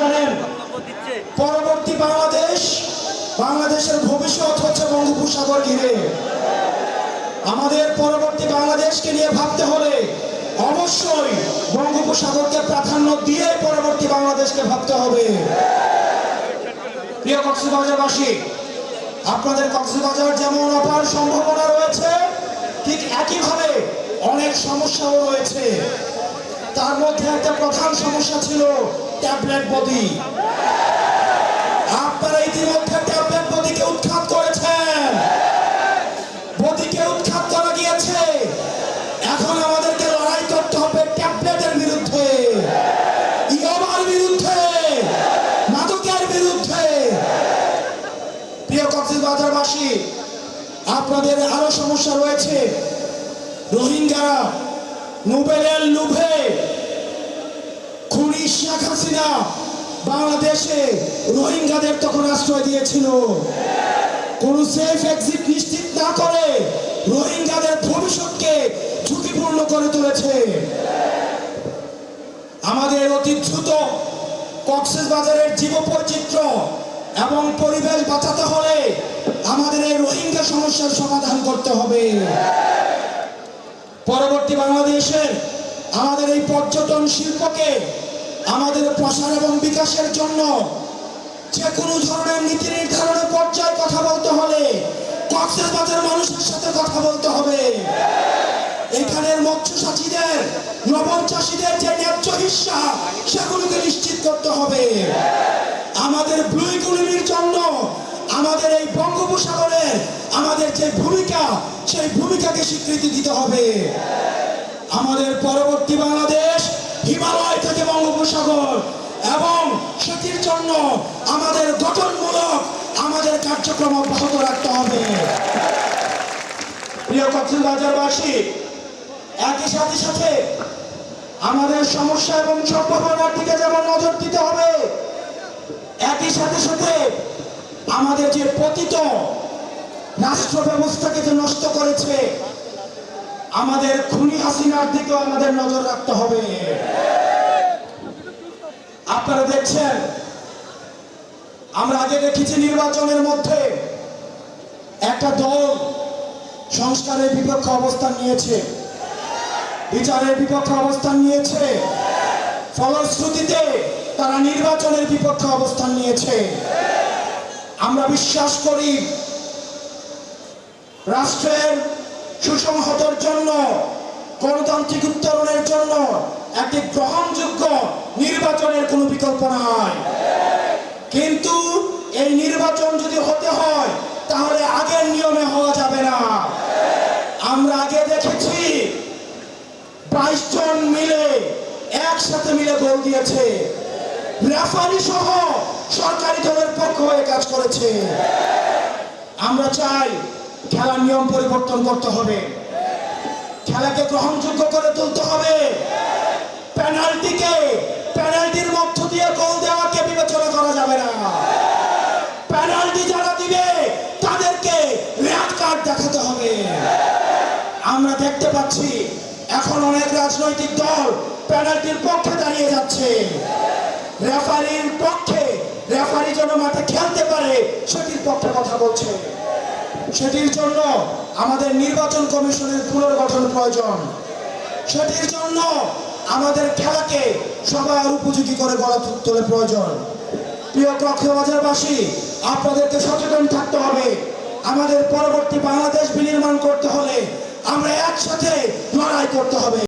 জানেন পরবর্তী বাংলাদেশের ভবিষ্যৎ হচ্ছে বঙ্গোপসাগর ঘিরে। আমাদের পরবর্তী বাংলাদেশকে নিয়ে ভাবতে হলে অবশ্যই বঙ্গোপসাগরকে প্রাধান্য দিয়ে পরবর্তী বাংলাদেশকে ভাবতে হবে। প্রিয় কক্সবাজারবাসী, আপনাদের কক্সবাজার যেমন অপার সম্ভাবনা রয়েছে, ঠিক একইভাবে অনেক সমস্যাও রয়েছে। তার মধ্যে একটা প্রধান সমস্যা ছিল ট্যাবলেট বডি। আপনারা ইতিমধ্যে ট্যাবলেট বডিকে উৎখাত করেছেন, বডিকে উৎখাত করা গিয়েছে। এখন আমাদেরকে লড়াই করতে হবে ট্যাবলেটের বিরুদ্ধে, ইয়াবার বিরুদ্ধে, মাদকের বিরুদ্ধে। প্রিয় কক্সবাজারবাসী, আপনাদের আরো সমস্যা রয়েছে। রোহিঙ্গারা নোবেলের লোভে খুনি শেখ হাসিনা বাংলাদেশে রোহিঙ্গাদের তখন আশ্রয় দিয়েছিল। কোন সেফ এক্সিট নিশ্চিত না করে রোহিঙ্গাদের ভবিষ্যৎকে ঝুঁকিপূর্ণ করে তুলেছে। আমাদের অতি দ্রুত কক্সবাজারের জীববৈচিত্র্য এবং পরিবেশ বাঁচাতে হলে আমাদের এই রোহিঙ্গা সমস্যার সমাধান করতে হবে। পরবর্তী বাংলাদেশের আমাদের এই পর্যটন শিল্পকে আমাদের প্রসার এবং বিকাশের জন্য যে কোনো ধরনের নীতি নির্ধারণের পর্যায়ে কথা বলতে হলে কক্সবাজার মানুষের সাথে কথা বলতে হবে। এখানের মৎস্য চাষীদের, লবণ চাষীদের যে ন্যায্য হিস্সা সেগুলোকে নিশ্চিত করতে হবে। আমাদের ব্লু ইকোনমির জন্য আমাদের এই বঙ্গোপসাগরে আমাদের যে ভূমিকা, সেই ভূমিকাকে স্বীকৃতি দিতে হবে। আমাদের পরবর্তী বাংলাদেশ হিমালয় থেকে বঙ্গোপসাগর, এবং সেটির জন্য আমাদের গঠনমূলক আমাদের কার্যক্রম অব্যাহত রাখতে হবে। প্রিয় কক্সবাজারবাসী, একই সাথে সাথে আমাদের সমস্যা এবং সম্ভাবনার দিকে যেমন নজর দিতে হবে, একই সাথে সাথে আমাদের যে পতিত রাষ্ট্র ব্যবস্থাকে যে নষ্ট করেছে আমাদের খুনি হাসিনার দিকেও আমাদের নজর রাখতে হবে। আপনারা দেখছেন, আমরা আগে দেখেছি নির্বাচনের মধ্যে একটা দল সংস্কারের বিপক্ষে অবস্থান নিয়েছে, বিচারের বিপক্ষে অবস্থান নিয়েছে, ফলশ্রুতিতে তারা নির্বাচনের বিপক্ষে অবস্থান নিয়েছে। আমরা বিশ্বাস করি রাষ্ট্রের সুসংহতর জন্য, গণতান্ত্রিক উত্তরণের জন্য একটি গ্রহণযোগ্য নির্বাচনের কোনো বিকল্প নাই। কিন্তু এই নির্বাচন যদি হতে হয় তাহলে আগের নিয়মে হওয়া যাবে না। আমরা আগে দেখেছি 22 জন মিলে একসাথে মিলে গোল দিয়েছে, রেফারি সহ সরকারি দলের পক্ষ হয়ে কাজ করেছে। আমরা চাই খেলার নিয়ম পরিবর্তন করতে হবে, খেলাকে গ্রহণযোগ্য করে তুলতে হবে। পেনাল্টির মধ্য দিয়ে গোল দেওয়াকে বিবেচনা করা যাবে না। পেনাল্টি যারা দিবে তাদেরকে রেড কার্ড দেখাতে হবে। আমরা দেখতে পাচ্ছি এখন অনেক রাজনৈতিক দল পেনাল্টির পক্ষে দাঁড়িয়ে যাচ্ছে, রেফারির পক্ষে, রেফারি যেন মাঠে খেলতে পারে সেটির পক্ষে কথা বলছে। সেটির জন্য আমাদের নির্বাচন কমিশনের পুনর্গঠন প্রয়োজন। সেটির জন্য আমাদের খেলাকে সবার উপযোগী করে গড়ে তোলা প্রয়োজন। প্রিয় কক্সবাজারবাসী, আপনাদেরকে সচেতন থাকতে হবে। আমাদের পরবর্তী বাংলাদেশ বিনির্মাণ করতে হলে আমরা একসাথে লড়াই করতে হবে।